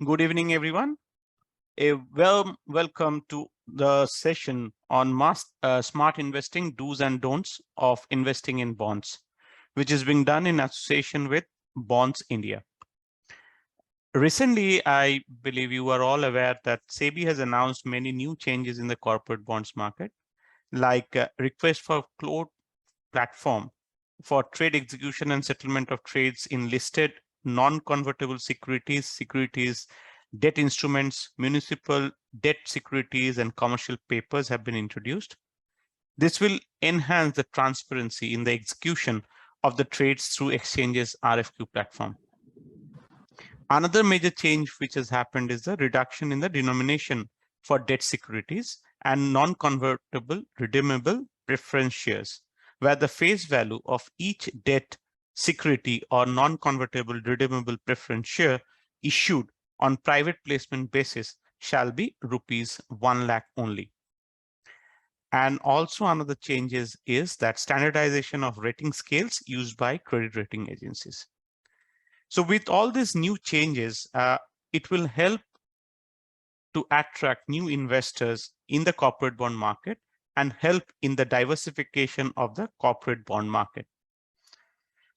Good evening, everyone. A welcome to the session on smart investing do's and don'ts of investing in bonds, which is being done in association with Bonds India. Recently, I believe you are all aware that SEBI has announced many new changes in the corporate bonds market, like request for cloud platform for trade execution and settlement of trades in listed non-convertible securities, debt instruments, municipal debt securities, and commercial papers have been introduced. This will enhance the transparency in the execution of the trades through exchanges RFQ platform. Another major change which has happened is the reduction in the denomination for debt securities and non-convertible redeemable preference shares, where the face value of each debt security or non-convertible redeemable preference share issued on private placement basis shall be rupees 1 lakh only. And also another changes is that standardization of rating scales used by credit rating agencies. So with all these new changes, it will help to attract new investors in the corporate bond market and help in the diversification of the corporate bond market.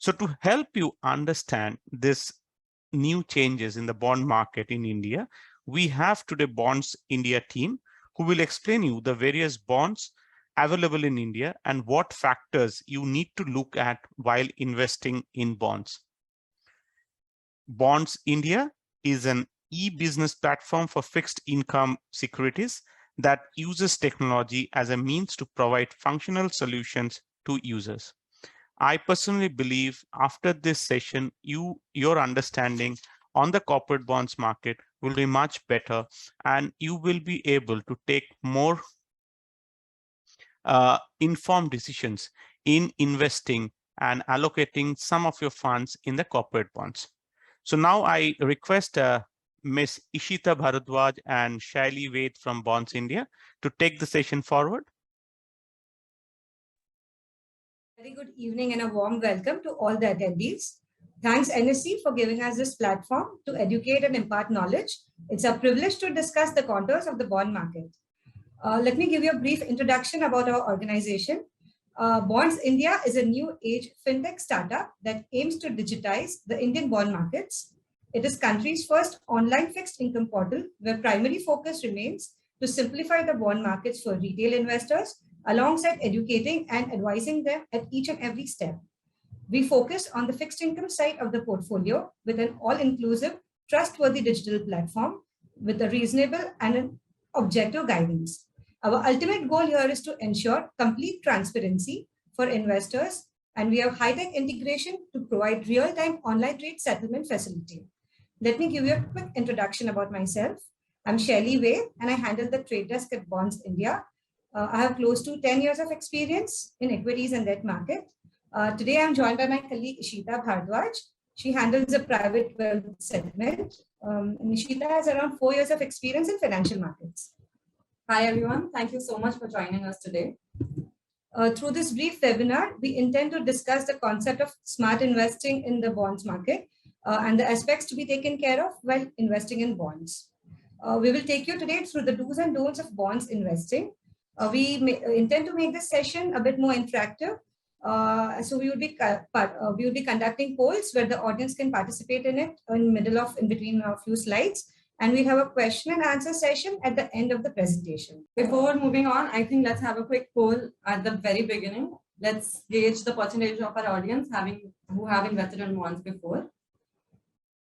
So to help you understand this new changes in the bond market in India, we have today Bonds India team who will explain you the various bonds available in India and what factors you need to look at while investing in bonds. Bonds India is an e-business platform for fixed income securities that uses technology as a means to provide functional solutions to users. I personally believe after this session, your understanding on the corporate bonds market will be much better, and you will be able to take more informed decisions in investing and allocating some of your funds in the corporate bonds. So now I request Ms. Ishita Bhardwaj and Shaili Ved from Bonds India to take the session forward. Very good evening and a warm welcome to all the attendees. Thanks NSE for giving us this platform to educate and impart knowledge. It's a privilege to discuss the contours of the bond market. Let me give you a brief introduction about our organization. Bonds India is a new age fintech startup that aims to digitize the Indian bond markets. It is country's first online fixed income portal where primary focus remains to simplify the bond markets for retail investors alongside educating and advising them at each and every step. We focus on the fixed income side of the portfolio with an all-inclusive, trustworthy digital platform with a reasonable and an objective guidance. Our ultimate goal here is to ensure complete transparency for investors, and we have high-tech integration to provide real-time online trade settlement facility. Let me give you a quick introduction about myself. I'm Shaili Ved, and I handle the trade desk at Bonds India. I have close to 10 years of experience in equities and debt market. Today, I'm joined by my colleague Ishita Bhardwaj. She handles the private wealth segment. And Ishita has around 4 years of experience in financial markets. Hi, everyone. Thank you so much for joining us today. Through this brief webinar, we intend to discuss the concept of smart investing in the bonds market and the aspects to be taken care of while investing in bonds. We will take you today through the do's and don'ts of bonds investing. We intend to make this session a bit more interactive. So we will be conducting polls where the audience can participate in it in between a few slides. And we have a question and answer session at the end of the presentation. Before moving on, I think let's have a quick poll at the very beginning. Let's gauge the percentage of our audience who have invested in bonds before.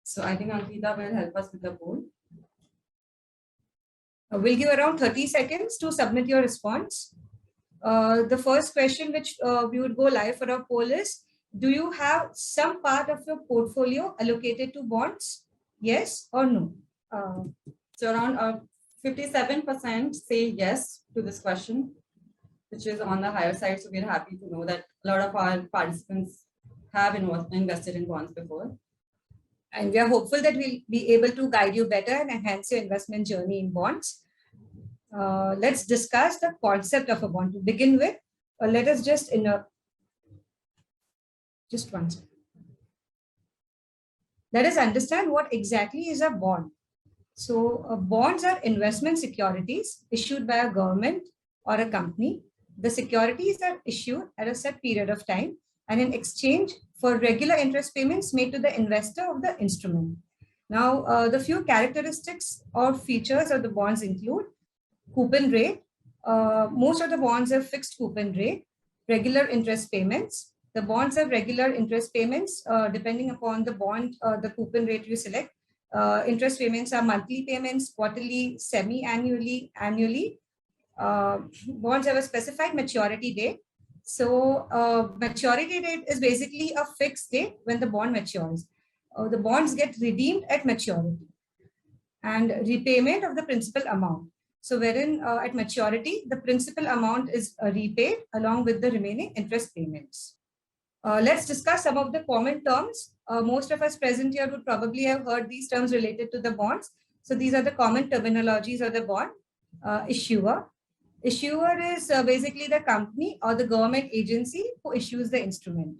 So I think Ankita will help us with the poll. We'll give around 30 seconds to submit your response. The first question which we would go live for our poll is, do you have some part of your portfolio allocated to bonds? Yes or no? So around 57% say yes to this question, which is on the higher side. So we're happy to know that a lot of our participants have invested in bonds before. And we are hopeful that we'll be able to guide you better and enhance your investment journey in bonds. Let's discuss the concept of a bond. To begin with, let us just one second. Let us understand what exactly is a bond. So bonds are investment securities issued by a government or a company. The securities are issued at a set period of time and in exchange for regular interest payments made to the investor of the instrument. Now, the few characteristics or features of the bonds include coupon rate. Most of the bonds have fixed coupon rate, regular interest payments. The bonds have regular interest payments depending upon the bond, the coupon rate you select. Interest payments are monthly payments, quarterly, semi-annually, annually. Bonds have a specified maturity date. So maturity date is basically a fixed date when the bond matures. The bonds get redeemed at maturity and repayment of the principal amount. So wherein at maturity, the principal amount is repaid along with the remaining interest payments. Let's discuss some of the common terms. Most of us present here would probably have heard these terms related to the bonds. So these are the common terminologies of the bond. Issuer. Issuer is basically the company or the government agency who issues the instrument.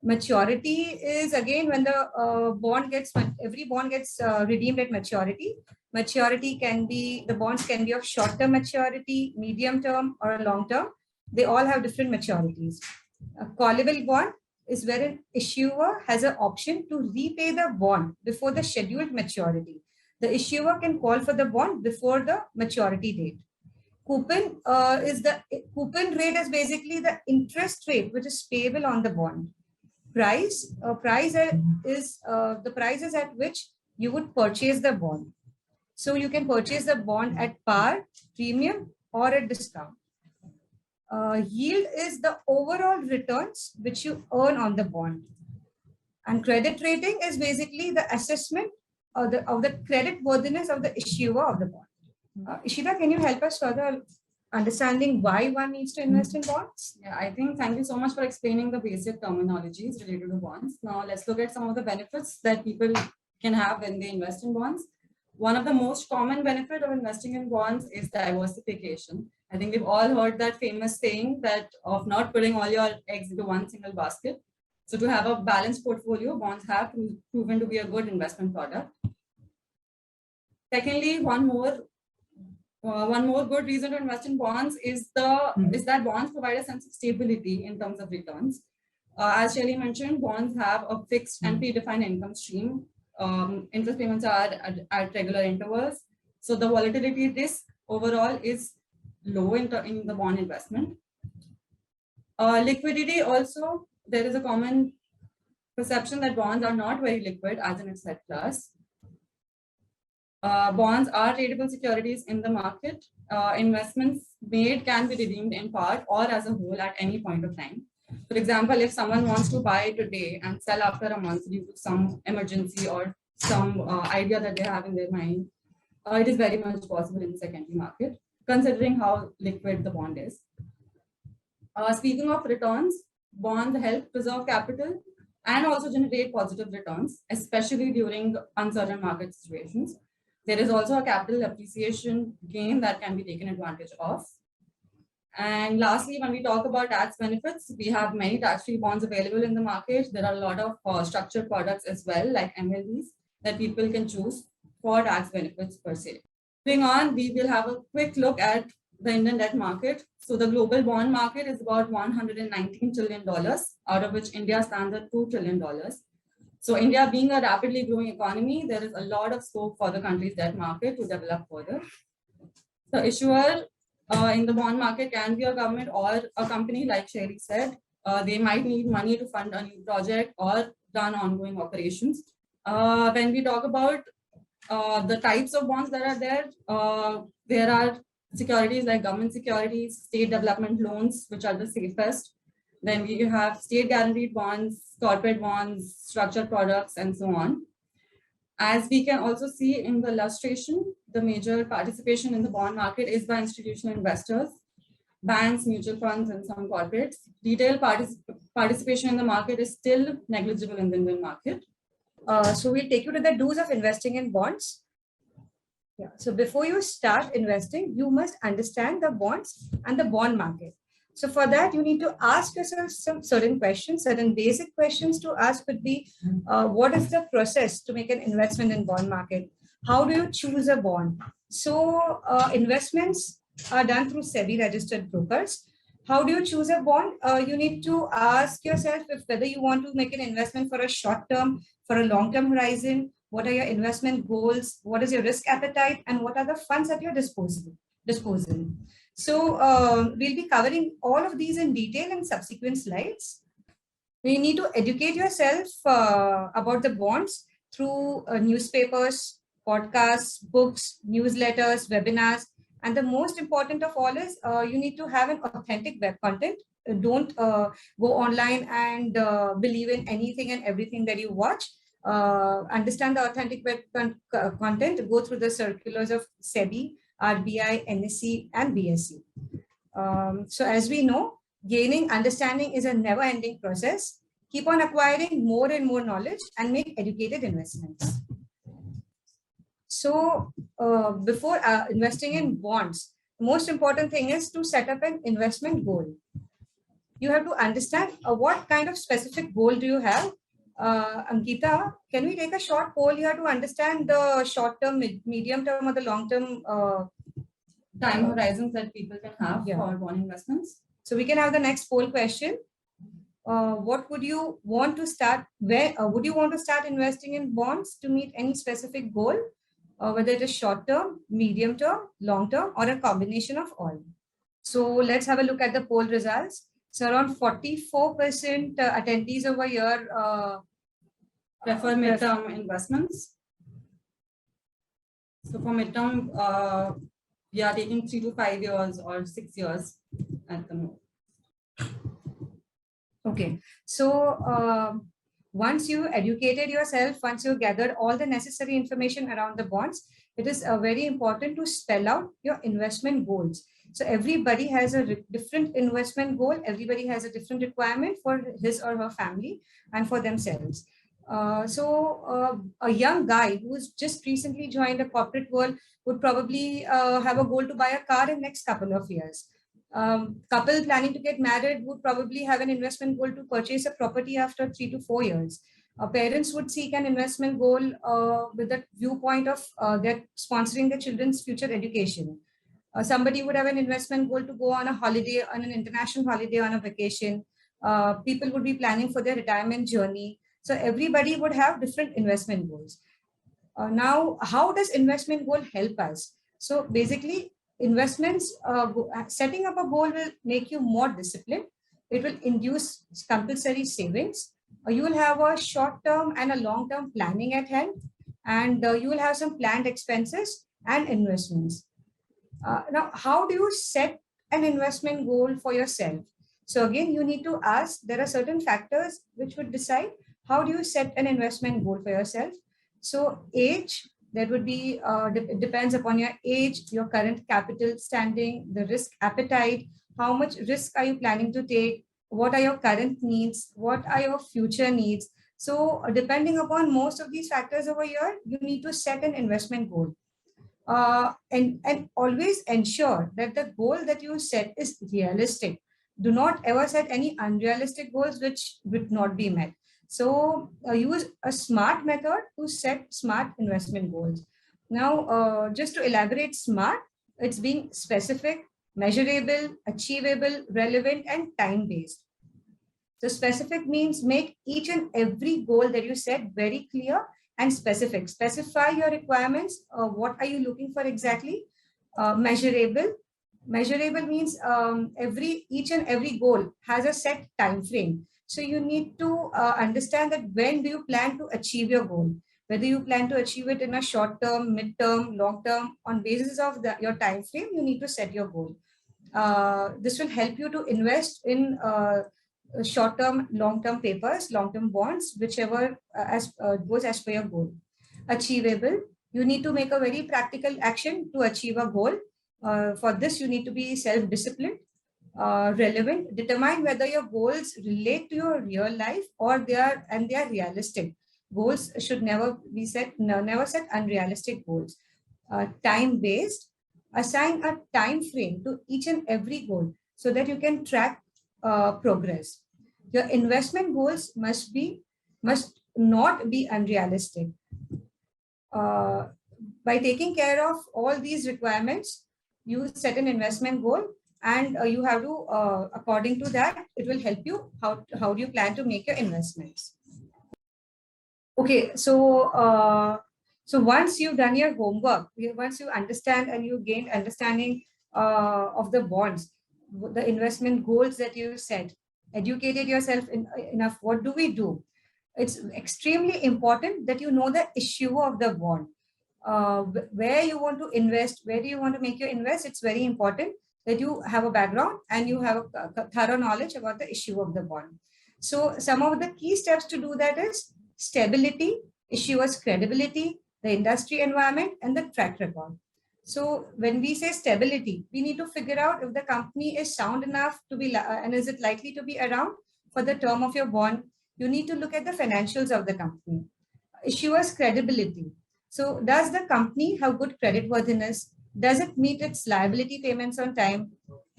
Maturity is again when the every bond gets redeemed at maturity. Maturity can be, the bonds can be of short-term maturity, medium term, or long term. They all have different maturities. A callable bond is where an issuer has an option to repay the bond before the scheduled maturity. The issuer can call for the bond before the maturity date. Coupon coupon rate is basically the interest rate which is payable on the bond. Price is the prices at which you would purchase the bond. So you can purchase the bond at par, premium, or at discount. Yield is the overall returns which you earn on the bond. And credit rating is basically the assessment of the credit worthiness of the issuer of the bond. Ishita, can you help us further understanding why one needs to invest in bonds? Yeah, I think thank you so much for explaining the basic terminologies related to bonds. Now let's look at some of the benefits that people can have when they invest in bonds. One of the most common benefit of investing in bonds is diversification. I think we've all heard that famous saying that of not putting all your eggs into one single basket. So to have a balanced portfolio, bonds have proven to be a good investment product. Secondly, one more good reason to invest in bonds is that bonds provide a sense of stability in terms of returns. As Shaili mentioned, bonds have a fixed and predefined income stream. Interest payments are at regular intervals. So the volatility risk overall is low in the bond investment. Liquidity also, there is a common perception that bonds are not very liquid as an asset class. Bonds are tradable securities in the market. Investments made can be redeemed in part or as a whole at any point of time. For example, if someone wants to buy today and sell after a month due to some emergency or some idea that they have in their mind, it is very much possible in the secondary market, considering how liquid the bond is. Speaking of returns, bonds help preserve capital and also generate positive returns, especially during uncertain market situations. There is also a capital appreciation gain that can be taken advantage of. And lastly, when we talk about tax benefits, we have many tax-free bonds available in the market. There are a lot of structured products as well, like MLBs, that people can choose for tax benefits per se. Moving on, we will have a quick look at the Indian debt market. So the global bond market is about $119 trillion, out of which India stands at $2 trillion. So India being a rapidly growing economy, there is a lot of scope for the country's debt market to develop further. The issuer in the bond market can be a government or a company, like Shaili said. They might need money to fund a new project or run ongoing operations. When we talk about the types of bonds that are there are securities like government securities, state development loans, which are the safest. Then we have state guaranteed bonds, corporate bonds, structured products, and so on. As we can also see in the illustration, the major participation in the bond market is by institutional investors, banks, mutual funds, and some corporates. Retail participation in the market is still negligible in the Indian market. So we'll take you to the do's of investing in bonds. Yeah. So before you start investing, you must understand the bonds and the bond market. So for that, you need to ask yourself some certain questions. Certain basic questions to ask would be, what is the process to make an investment in bond market? how do you choose a bond? So investments are done through SEBI registered brokers. How do you choose a bond? You need to ask yourself if whether you want to make an investment for a short term, for a long term horizon. What are your investment goals? What is your risk appetite? And what are the funds at your disposal? So we'll be covering all of these in detail in subsequent slides. You need to educate yourself about the bonds through newspapers, podcasts, books, newsletters, webinars. And the most important of all is you need to have an authentic web content. Don't go online and believe in anything and everything that you watch. Understand the authentic web content, go through the circulars of SEBI, RBI, NSE, and BSE. So as we know, gaining understanding is a never-ending process. Keep on acquiring more and more knowledge and make educated investments. So before investing in bonds, the most important thing is to set up an investment goal. You have to understand what kind of specific goal do you have. Ankita, can we take a short poll here to understand the short-term, medium-term, or the long-term time horizons that people can have for bond investments? So we can have the next poll question. What would you want to start? Where would you want to start investing in bonds to meet any specific goal? Whether it is short-term, medium-term, long-term, or a combination of all. So let's have a look at the poll results. So around 44% attendees over here prefer midterm investments. So for midterm, we are taking 3 to 5 years or 6 years at the moment. Okay, so once you educated yourself, once you gathered all the necessary information around the bonds, it is very important to spell out your investment goals. So everybody has a different investment goal. Everybody has a different requirement for his or her family and for themselves. So a young guy who's just recently joined the corporate world would probably have a goal to buy a car in next couple of years. Couple planning to get married would probably have an investment goal to purchase a property after 3 to 4 years. Parents would seek an investment goal with the viewpoint of their sponsoring their children's future education. Somebody would have an investment goal to go on a holiday, on an international holiday, on a vacation. People would be planning for their retirement journey. So everybody would have different investment goals. Now, how does investment goal help us? So basically, investments, setting up a goal will make you more disciplined. It will induce compulsory savings. You will have a short-term and a long-term planning at hand, and you will have some planned expenses and investments. Now, how do you set an investment goal for yourself? So again, you need to ask, there are certain factors which would decide how do you set an investment goal for yourself. So age, that would be, it depends upon your age, your current capital standing, the risk appetite, how much risk are you planning to take, what are your current needs, what are your future needs. So depending upon most of these factors over here, you need to set an investment goal. And always ensure that the goal that you set is realistic. Do not ever set any unrealistic goals which would not be met. So use a SMART method to set smart investment goals. Now, just to elaborate SMART, it's being specific, measurable, achievable, relevant, and time-based. So specific means make each and every goal that you set very clear and specific. Specify your requirements. What are you looking for exactly? Measurable. Measurable means each and every goal has a set time frame. So you need to understand that when do you plan to achieve your goal? Whether you plan to achieve it in a short term, mid-term, long term, on basis of your time frame, you need to set your goal. This will help you to invest in short-term, long-term papers, long-term bonds, whichever goes as per your goal. Achievable, you need to make a very practical action to achieve a goal. For this, you need to be self-disciplined. Relevant, determine whether your goals relate to your real life or they are realistic. Goals should never be set, never set unrealistic goals. Time-based, assign a time frame to each and every goal so that you can track progress. Your investment goals must not be unrealistic. By taking care of all these requirements, you set an investment goal, and you have to, according to that, it will help you how do you plan to make your investments. Okay, so once you've done your homework, once you understand and you gain understanding of the bonds, the investment goals that you set, educated yourself enough, what do we do? It's extremely important that you know the issue of the bond. Where you want to invest, where do you want to make your invest? It's very important that you have a background and you have a thorough knowledge about the issue of the bond. So some of the key steps to do that is stability, issuer's credibility, the industry environment, and the track record. So when we say stability, we need to figure out if the company is sound enough to be, and is it likely to be around for the term of your bond. You need to look at the financials of the company. Issuer's credibility. So does the company have good creditworthiness? Does it meet its liability payments on time?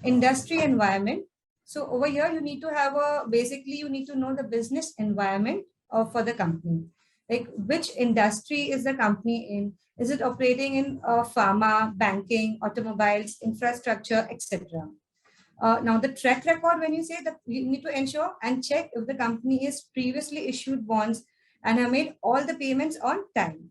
Industry environment. So over here, you need to have basically you need to know the business environment for the company. Like which industry is the company in? Is it operating in pharma, banking, automobiles, infrastructure, etc.? Now the track record, when you say that, you need to ensure and check if the company is previously issued bonds and have made all the payments on time.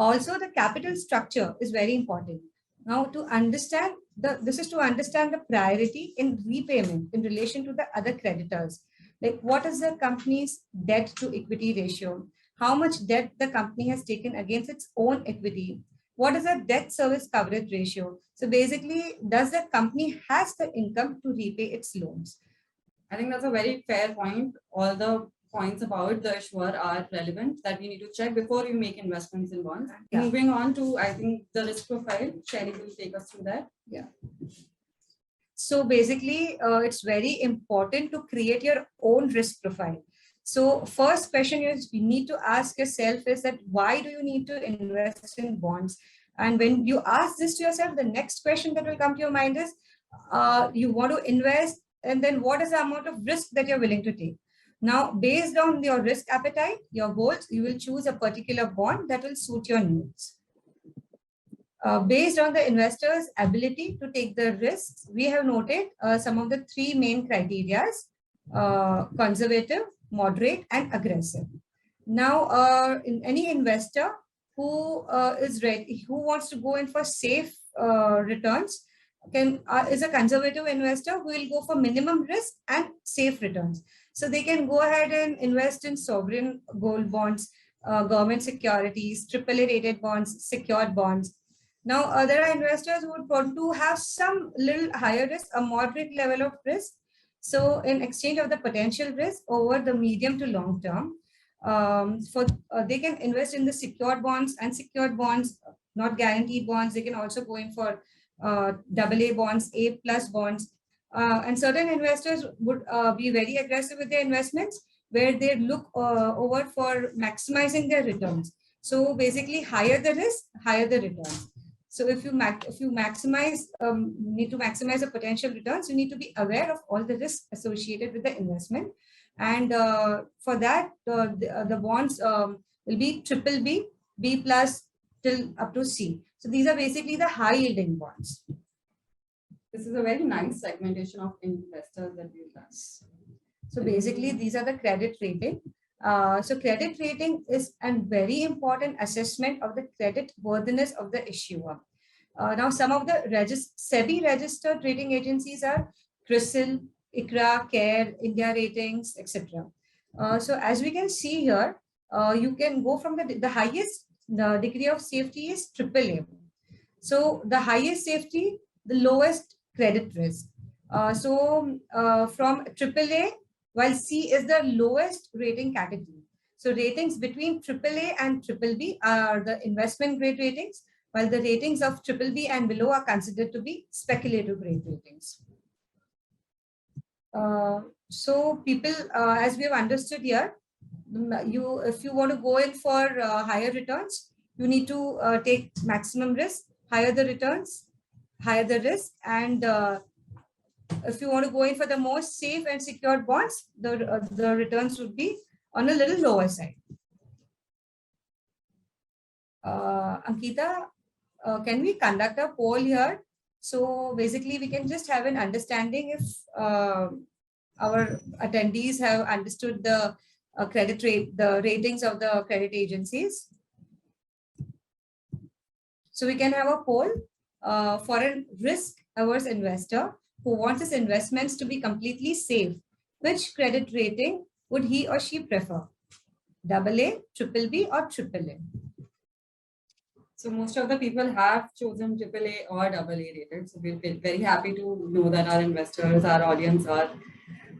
Also, the capital structure is very important. Now, to understand this is to understand the priority in repayment in relation to the other creditors. Like what is the company's debt to equity ratio? How much debt the company has taken against its own equity? What is the debt service coverage ratio? So basically, does the company has the income to repay its loans? I think that's a very fair point. All the points about the issuer are relevant that we need to check before you make investments in bonds. Yeah. Moving on to, I think, the risk profile. Shaili will take us through that. Yeah. So basically, it's very important to create your own risk profile. So first question you need to ask yourself is that why do you need to invest in bonds? And when you ask this to yourself, the next question that will come to your mind is, you want to invest, and then what is the amount of risk that you're willing to take? Now, based on your risk appetite, your goals, you will choose a particular bond that will suit your needs. Based on the investor's ability to take the risks, we have noted some of the three main criteria: conservative, moderate, and aggressive. Now, in any investor who is ready, who wants to go in for safe returns, is a conservative investor who will go for minimum risk and safe returns. So they can go ahead and invest in sovereign gold bonds, government securities, AAA rated bonds, secured bonds. Now, there are investors who would want to have some little higher risk, a moderate level of risk. So in exchange of the potential risk over the medium to long term, they can invest in the secured bonds, unsecured bonds, not guaranteed bonds. They can also go in for AA bonds, A+ bonds. And certain investors would be very aggressive with their investments, where they look over for maximizing their returns. So basically, higher the risk, higher the returns. So if you maximize, need to maximize the potential returns, you need to be aware of all the risks associated with the investment. And for that, the bonds will be BBB, B+ till up to C. So these are basically the high yielding bonds. This is a very nice segmentation of investors that we've done. So basically, these are the credit rating. So credit rating is a very important assessment of the credit worthiness of the issuer. Now, some of the SEBI registered rating agencies are CRISIL, ICRA, CARE, India Ratings, etc. So as we can see here, you can go from the highest degree of safety is AAA. So the highest safety, the lowest credit risk. From AAA, while C is the lowest rating category. So ratings between AAA and BBB are the investment grade ratings, while the ratings of BBB and below are considered to be speculative grade ratings. So people, as we have understood here, if you want to go in for higher returns, you need to take maximum risk. Higher the returns, higher the risk, and if you want to go in for the most safe and secured bonds, the returns would be on a little lower side. Ankita, can we conduct a poll here? So basically, we can just have an understanding if our attendees have understood the credit rate, the ratings of the credit agencies. So we can have a poll for a risk-averse investor who wants his investments to be completely safe. Which credit rating would he or she prefer? AA, BBB, or AAA? So most of the people have chosen AAA or AA rated. So we're very happy to know that our investors, our audience are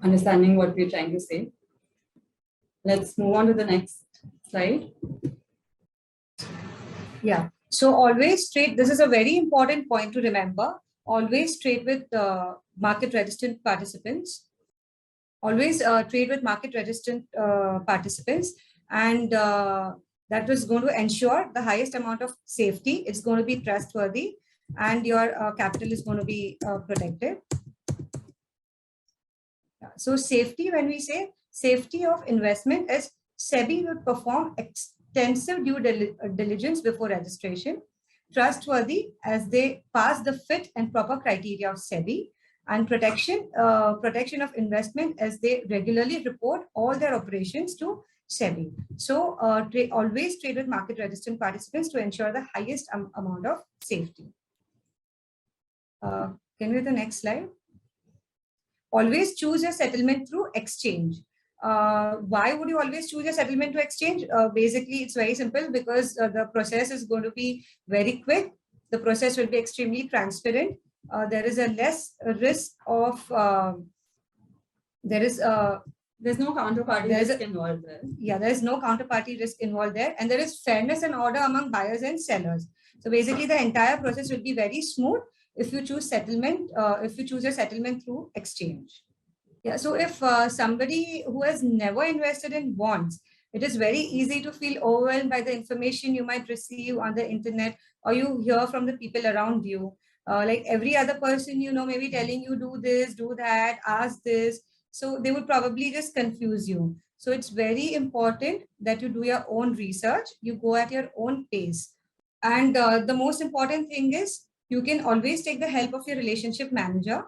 understanding what we're trying to say. Let's move on to the next slide. Yeah. So always trade. This is a very important point to remember. Always trade with market resistant participants. Always trade with market resistant participants, and that was going to ensure the highest amount of safety. It's going to be trustworthy, and your capital is going to be protected. So safety, when we say safety of investment, is SEBI would perform extensive due diligence before registration. Trustworthy, as they pass the fit and proper criteria of SEBI. And protection of investment, as they regularly report all their operations to SEBI. So always trade with market resistant participants to ensure the highest amount of safety. Can we have the next slide? Always choose your settlement through exchange. Why would you always choose your settlement to exchange? Basically, it's very simple, because the process is going to be very quick. The process will be extremely transparent. There is a less risk of there's no counterparty risk involved there. Yeah, there is no counterparty risk involved there, and there is fairness and order among buyers and sellers. So basically, the entire process will be very smooth if you choose settlement. If you choose a settlement through exchange. Yeah. So if somebody who has never invested in bonds, it is very easy to feel overwhelmed by the information you might receive on the internet, or you hear from the people around you. Like every other person, maybe telling you do this, do that, ask this. So they would probably just confuse you. So it's very important that you do your own research. You go at your own pace. And the most important thing is you can always take the help of your relationship manager.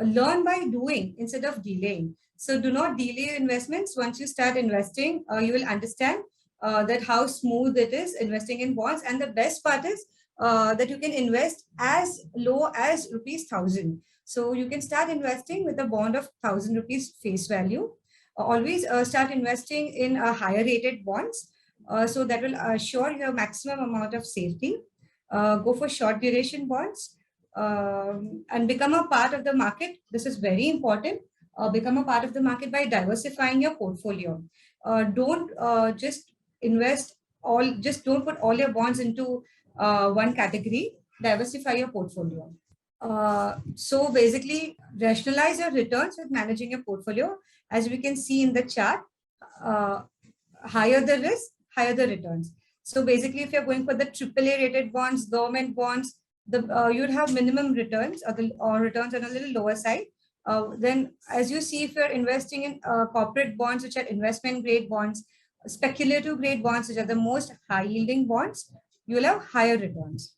Learn by doing instead of delaying. So do not delay your investments. Once you start investing, you will understand that how smooth it is investing in bonds. And the best part is that you can invest as low as ₹1,000. So you can start investing with a bond of 1,000 rupees face value. Always start investing in higher rated bonds. So that will assure your maximum amount of safety. Go for short duration bonds and become a part of the market. This is very important. Become a part of the market by diversifying your portfolio. Don't just invest just don't put all your bonds into one category. Diversify your portfolio. So basically, rationalize your returns with managing your portfolio. As we can see in the chart, higher the risk, higher the returns. So basically, if you're going for the AAA rated bonds, government bonds, you'd have minimum returns, or returns on a little lower side. Then, as you see, if you're investing in corporate bonds, which are investment grade bonds, speculative grade bonds, which are the most high yielding bonds, you will have higher returns.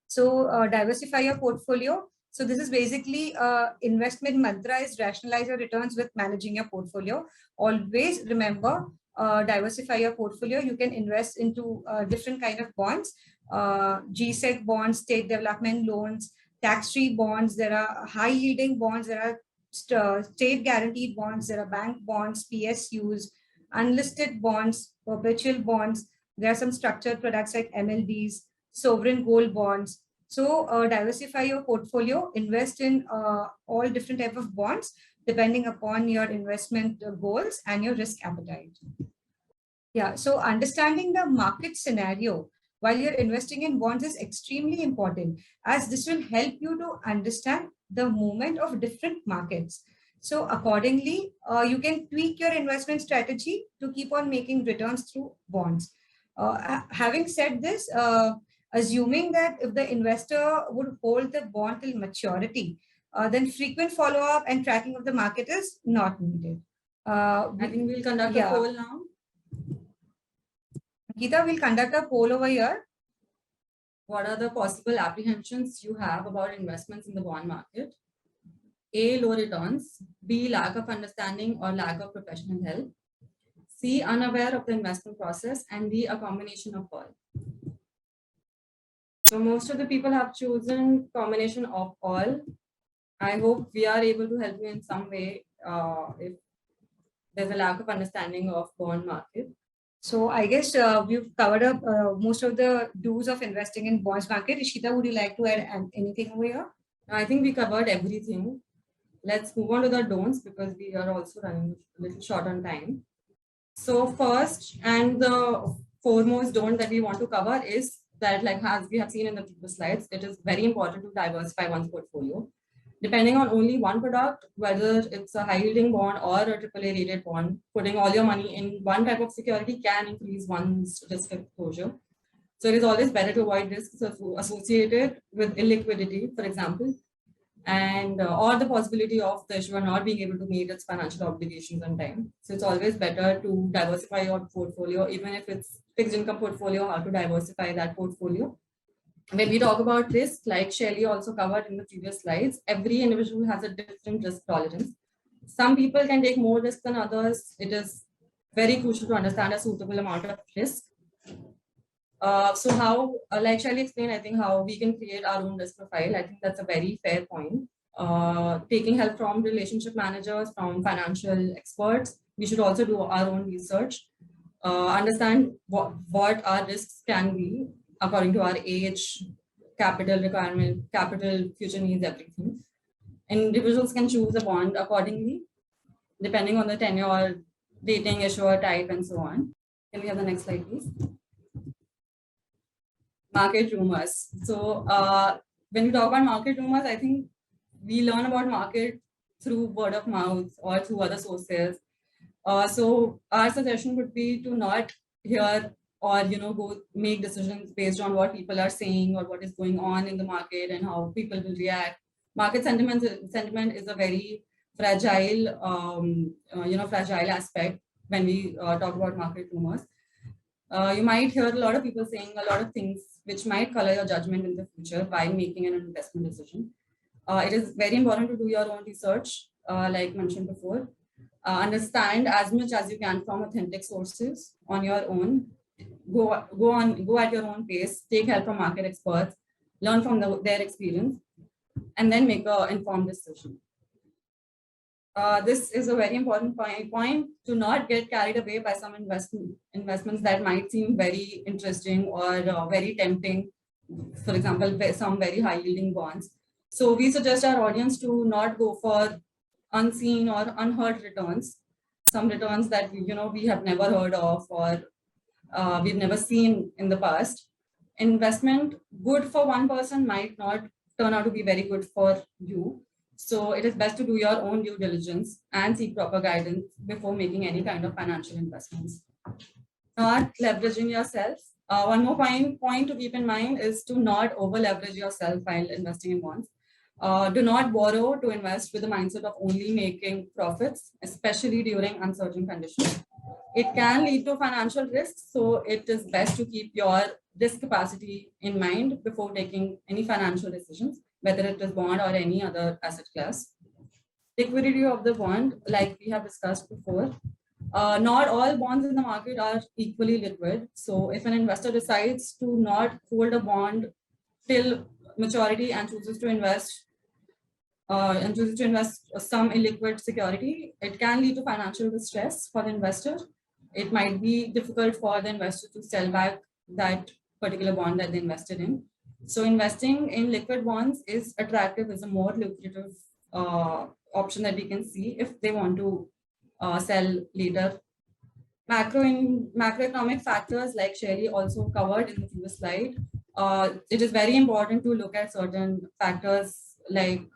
So diversify your portfolio. So this is basically investment mantra is rationalize your returns with managing your portfolio. Always remember, diversify your portfolio. You can invest into different kind of bonds, GSEC bonds, state development loans, tax-free bonds. There are high yielding bonds. There are state guaranteed bonds. There are bank bonds, PSUs, unlisted bonds, perpetual bonds. There are some structured products like MLDs, sovereign gold bonds. So diversify your portfolio, invest in all different type of bonds depending upon your investment goals and your risk appetite. Yeah, so understanding the market scenario while you're investing in bonds is extremely important, as this will help you to understand the movement of different markets. So accordingly, you can tweak your investment strategy to keep on making returns through bonds. Having said this, assuming that if the investor would hold the bond till maturity, then frequent follow-up and tracking of the market is not needed. I think we'll conduct a poll now. Geeta, we'll conduct a poll over here. what are the possible apprehensions you have about investments in the bond market? A, low returns. B, lack of understanding or lack of professional help. C, unaware of the investment process. And D, a combination of all. So most of the people have chosen combination of all. I hope we are able to help you in some way if there's a lack of understanding of bond market. So I guess we've covered up most of the do's of investing in bonds market. Ishita, would you like to add anything over here? I think we covered everything. Let's move on to the don'ts because we are also running a little short on time. So first and the foremost don't that we want to cover is that, like as we have seen in the previous slides, it is very important to diversify one's portfolio. Depending on only one product, whether it's a high yielding bond or a AAA rated bond, putting all your money in one type of security can increase one's risk exposure. So it is always better to avoid risks associated with illiquidity, for example, and or the possibility of the issuer not being able to meet its financial obligations on time. So it's always better to diversify your portfolio, even if it's fixed income portfolio, how to diversify that portfolio. When we talk about risk, like Shaili also covered in the previous slides, every individual has a different risk tolerance. Some people can take more risk than others. It is very crucial to understand a suitable amount of risk. So how, like Shaili explained, I think how we can create our own risk profile. I think that's a very fair point. Taking help from relationship managers, from financial experts. We should also do our own research. Understand what our risks can be according to our age, capital requirement, capital, future needs, everything. Individuals can choose a bond accordingly, depending on the tenure, rating, issuer type, and so on. Can we have the next slide, please? Market rumors. So when we talk about market rumors, I think we learn about market through word of mouth or through other sources. So our suggestion would be to not hear or go make decisions based on what people are saying or what is going on in the market and how people will react. Market sentiment is a very fragile, fragile aspect when we talk about market rumors. You might hear a lot of people saying a lot of things which might color your judgment in the future while making an investment decision. It is very important to do your own research, like mentioned before. Understand as much as you can from authentic sources on your own. Go at your own pace. Take help from market experts. Learn from their experience, and then make an informed decision. This is a very important point to not get carried away by some investments that might seem very interesting or very tempting. For example, some very high yielding bonds. So we suggest our audience to not go for unseen or unheard returns, some returns that we have never heard of or we've never seen in the past. Investment good for one person might not turn out to be very good for you. So it is best to do your own due diligence and seek proper guidance before making any kind of financial investments. Not leveraging yourself. One more point to keep in mind is to not over leverage yourself while investing in bonds. Do not borrow to invest with the mindset of only making profits, especially during uncertain conditions. It can lead to financial risks, so it is best to keep your risk capacity in mind before taking any financial decisions, whether it is bond or any other asset class. Liquidity of the bond, like we have discussed before. Not all bonds in the market are equally liquid. So if an investor decides to not hold a bond till maturity and chooses to invest some illiquid security, it can lead to financial distress for the investor. It might be difficult for the investor to sell back that particular bond that they invested in. So investing in liquid bonds is attractive, is a more lucrative option that we can see if they want to sell later. Macroeconomic factors, like Shaili also covered in the previous slide. It is very important to look at certain factors like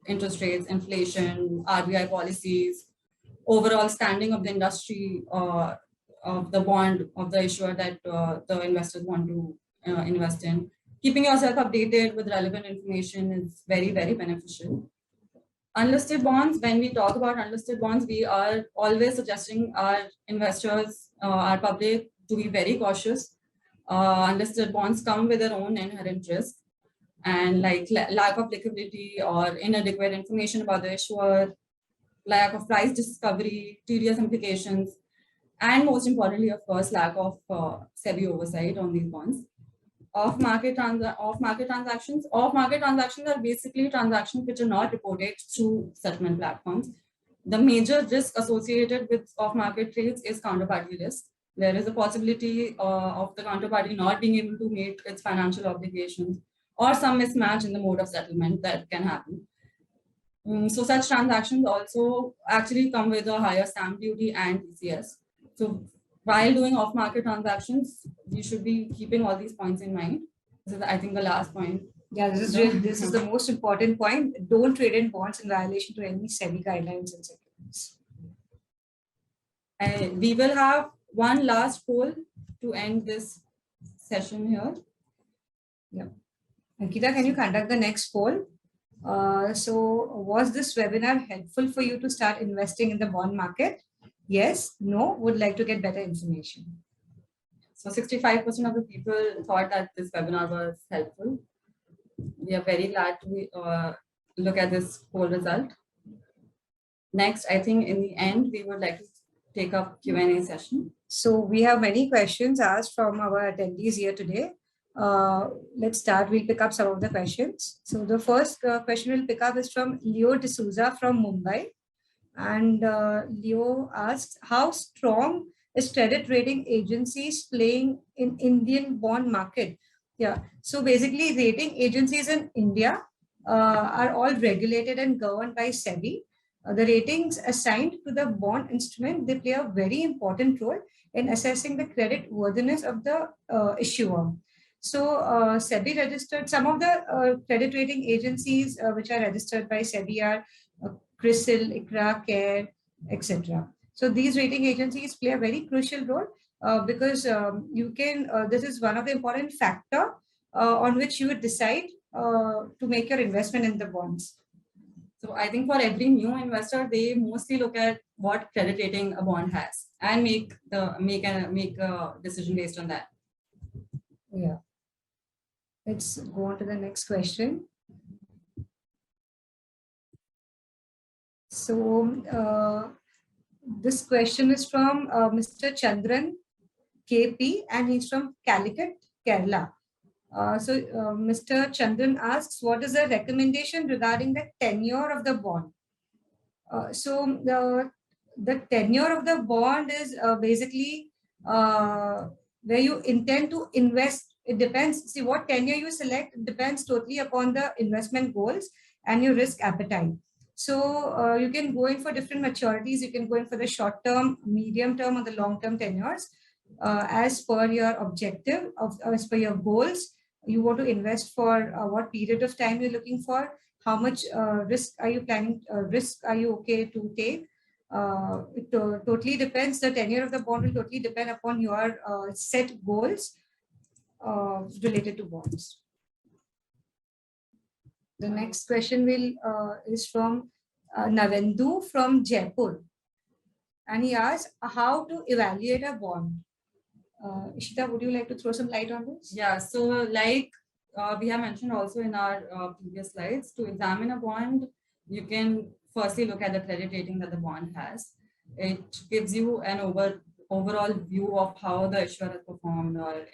interest rates, inflation, RBI policies, overall standing of the industry, of the bond of the issuer that the investors want to invest in. Keeping yourself updated with relevant information is very, very beneficial. Unlisted bonds, when we talk about unlisted bonds, we are always suggesting our investors, our public, to be very cautious. Unlisted bonds come with their own inherent risk, and like lack of liquidity or inadequate information about the issuer, lack of price discovery, tedious implications, and most importantly, of course, lack of SEBI oversight on these bonds. Off-market transactions are basically transactions which are not reported through settlement platforms. The major risk associated with off-market trades is counterparty risk. There is a possibility of the counterparty not being able to meet its financial obligations, or some mismatch in the mode of settlement that can happen. So such transactions also actually come with a higher stamp duty and TCS. So while doing off-market transactions, you should be keeping all these points in mind. This is, I think, the last point. Yeah, this is the most important point. Don't trade in bonds in violation to any SEBI guidelines and securities. We will have one last poll to end this session here. Yeah. Ankita, can you conduct the next poll? So was this webinar helpful for you to start investing in the bond market? Yes, no, would like to get better information. So 65% of the people thought that this webinar was helpful. We are very glad to look at this poll result. Next, I think in the end, we would like to take up Q&A session. So we have many questions asked from our attendees here today. Let's start. We'll pick up some of the questions. So the first question we'll pick up is from Leo D'Souza from Mumbai. And Leo asks, how strong is credit rating agencies playing in Indian bond market? Yeah, so basically rating agencies in India are all regulated and governed by SEBI. The ratings assigned to the bond instrument, they play a very important role in assessing the credit worthiness of the issuer. So SEBI registered, some of the credit rating agencies which are registered by SEBI are CRISIL, ICRA, CARE, etc. So these rating agencies play a very crucial role because this is one of the important factor on which you would decide to make your investment in the bonds. So I think for every new investor, they mostly look at what credit rating a bond has and make a decision based on that. Yeah. Let's go on to the next question. So this question is from Mr. Chandran KP, and he's from Calicut, Kerala. Mr. Chandran asks, what is the recommendation regarding the tenure of the bond? The tenure of the bond is basically where you intend to invest. It depends. See, what tenure you select depends totally upon the investment goals and your risk appetite. So you can go in for different maturities. You can go in for the short term, medium term, or the long term tenures as per your objective, as per your goals. You want to invest for what period of time you're looking for, how much risk are you planning, risk are you okay to take. It totally depends. The tenure of the bond will totally depend upon your set goals related to bonds. The next question is from Navendu from Jaipur. And he asks, how to evaluate a bond? Ishita, would you like to throw some light on this? Yeah, so like we have mentioned also in our previous slides, to examine a bond, you can firstly look at the credit rating that the bond has. It gives you an overall view of how the issuer has performed, or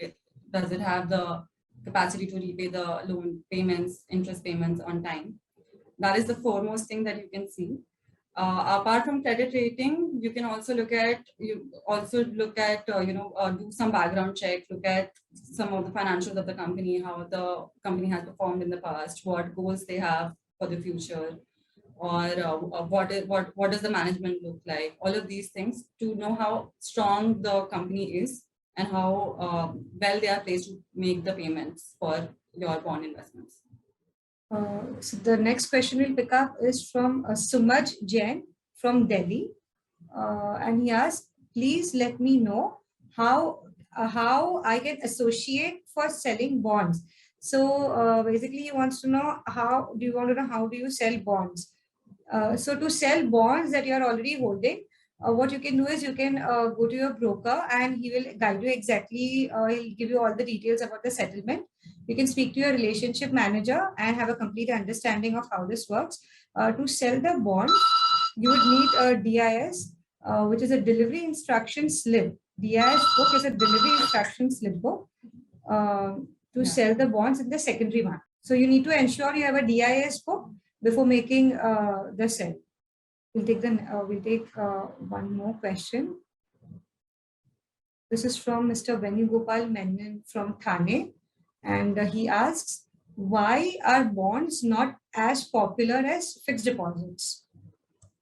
does it have the capacity to repay the loan payments, interest payments on time. That is the foremost thing that you can see. Apart from credit rating, you can also look at, do some background check, look at some of the financials of the company, how the company has performed in the past, what goals they have for the future, or what does the management look like. All of these things to know how strong the company is and how well they are placed to make the payments for your bond investments. So the next question we'll pick up is from Sumaj Jain from Delhi. And he asks, please let me know how I can associate for selling bonds. So basically he wants to know how do you sell bonds? So to sell bonds that you are already holding, what you can do is you can go to your broker and he will guide you exactly. He'll give you all the details about the settlement. You can speak to your relationship manager and have a complete understanding of how this works. To sell the bond, you would need a DIS, which is a delivery instruction slip. DIS book is a delivery instruction slip book to sell the bonds in the secondary market. So you need to ensure you have a DIS book before making the sell. We'll take one more question. This is from Mr. Venugopal Menon from Thane, and he asks, why are bonds not as popular as fixed deposits?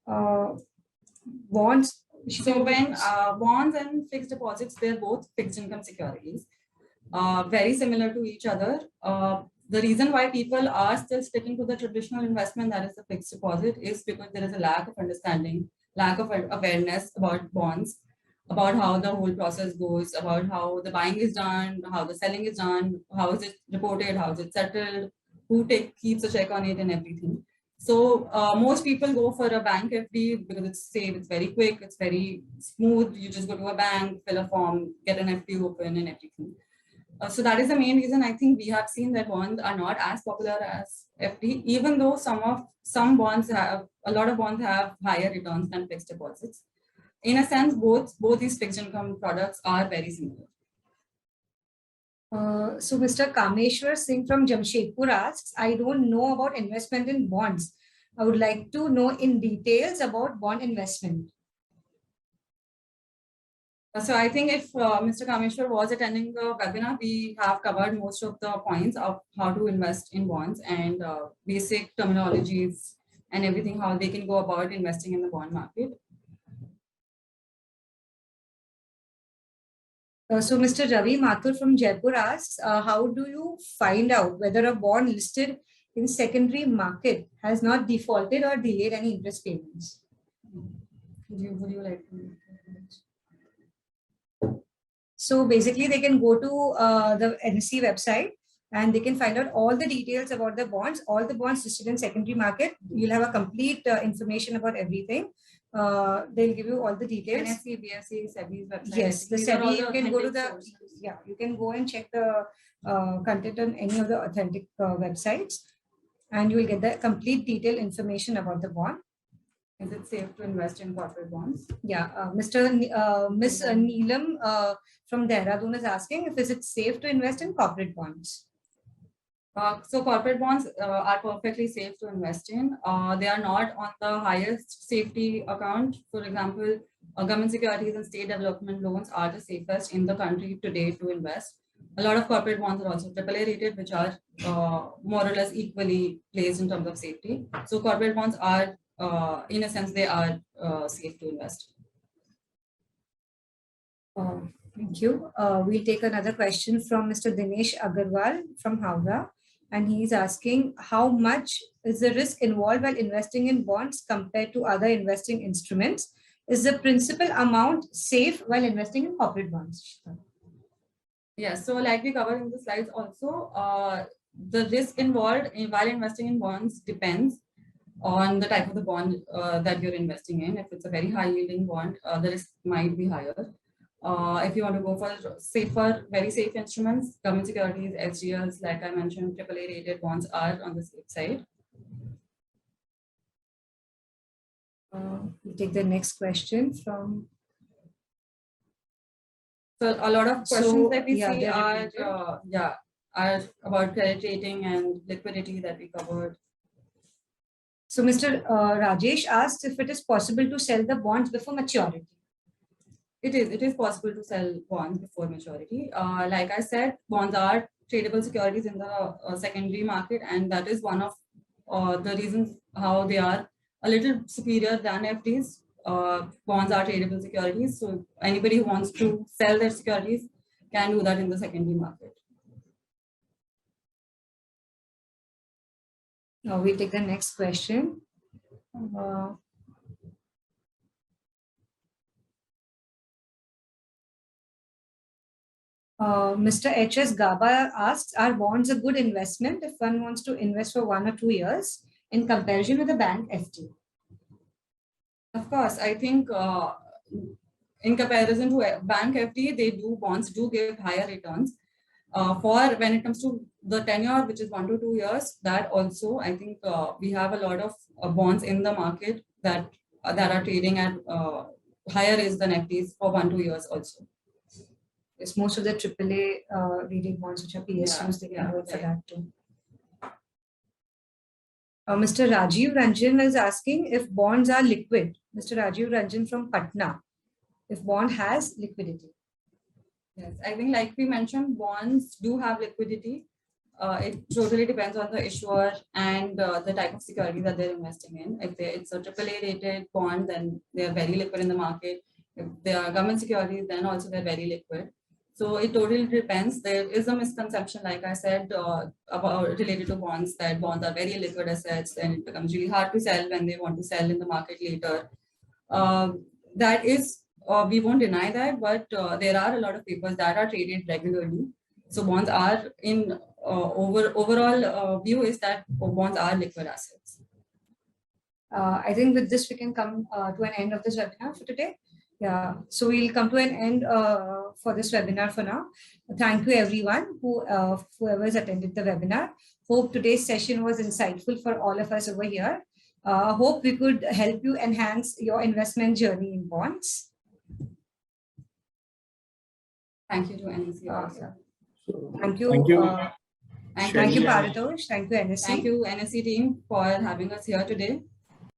Bonds. So when bonds and fixed deposits, they're both fixed income securities, very similar to each other. The reason why people are still sticking to the traditional investment, that is the fixed deposit, is because there is a lack of understanding, lack of awareness about bonds, about how the whole process goes, about how the buying is done, how the selling is done, how is it reported, how is it settled, who keeps a check on it and everything. So most people go for a bank FD because it's safe, it's very quick, it's very smooth. You just go to a bank, fill a form, get an FD open and everything. So that is the main reason I think we have seen that bonds are not as popular as FD, even though some bonds have, a lot of bonds have higher returns than fixed deposits. In a sense, both these fixed income products are very similar. So Mr. Kameshwar Singh from Jamshedpur asks, I don't know about investment in bonds. I would like to know in details about bond investment. So I think if Mr. Kameshwar was attending the webinar, we have covered most of the points of how to invest in bonds and basic terminologies and everything, how they can go about investing in the bond market. So Mr. Ravi Mathur from Jaipur asks, how do you find out whether a bond listed in secondary market has not defaulted or delayed any interest payments? Would you like to? So basically they can go to the NSE website and they can find out all the details about the bonds, all the bonds listed in secondary market. You'll have a complete information about everything. They'll give you all the details. NSE, BSE, SEBI's website. Yes, the SEBI, you can go to the, you can go and check the content on any of the authentic websites and you will get the complete detailed information about the bond. Is it safe to invest in corporate bonds? Yeah, Miss Neelam from Dehradun is asking if is it safe to invest in corporate bonds? So corporate bonds are perfectly safe to invest in. They are not on the highest safety account. For example, government securities and state development loans are the safest in the country today to invest. A lot of corporate bonds are also AAA rated, which are more or less equally placed in terms of safety. So corporate bonds are, in a sense, they are safe to invest. Thank you. We'll take another question from Mr. Dinesh Agarwal from Howrah. And he's asking, how much is the risk involved while investing in bonds compared to other investing instruments? Is the principal amount safe while investing in corporate bonds? Yes, so like we covered in the slides also, the risk involved while investing in bonds depends on the type of the bond that you're investing in. If it's a very high yielding bond, the risk might be higher. If you want to go for safer, very safe instruments, government securities, SGLs, like I mentioned, AAA rated bonds are on the safe side. We'll take the next question from. So a lot of questions that we see are about credit rating and liquidity that we covered. So Mr. Rajesh asked if it is possible to sell the bonds before maturity. It is possible to sell bonds before maturity. Like I said, bonds are tradable securities in the secondary market, and that is one of the reasons how they are a little superior than FDs. Bonds are tradable securities, so anybody who wants to sell their securities can do that in the secondary market. Now we'll take the next question. Mr. H.S. Gaba asks, are bonds a good investment if one wants to invest for 1 or 2 years in comparison with a bank FD? Of course, I think in comparison to bank FD, bonds do give higher returns. For when it comes to the tenure, which is 1 to 2 years, that also I think we have a lot of bonds in the market that are trading at higher rates than FDs for 1 to 2 years also. Yes, most of the AAA rated bonds, which are PSUs, they can go for that too. Mr. Rajiv Ranjan is asking if bonds are liquid. Mr. Rajiv Ranjan from Patna, if bond has liquidity. Yes, I think like we mentioned, bonds do have liquidity. It totally depends on the issuer and the type of security that they're investing in. If it's a AAA rated bond, then they are very liquid in the market. If they are government securities, then also they're very liquid. So it totally depends. There is a misconception, like I said, about related to bonds, that bonds are very liquid assets and it becomes really hard to sell when they want to sell in the market later. That is, we won't deny that, but there are a lot of papers that are traded regularly. So bonds are in overall view is that bonds are liquid assets. I think with this we can come to an end of this webinar for today. Yeah, so we'll come to an end for this webinar for now. Thank you everyone whoever has attended the webinar. Hope today's session was insightful for all of us over here. Hope we could help you enhance your investment journey in bonds. Thank you to NSE also. Thank you. Thank you, Bharatosh. Thank you, NSE. Thank you, NSE team, for having us here today.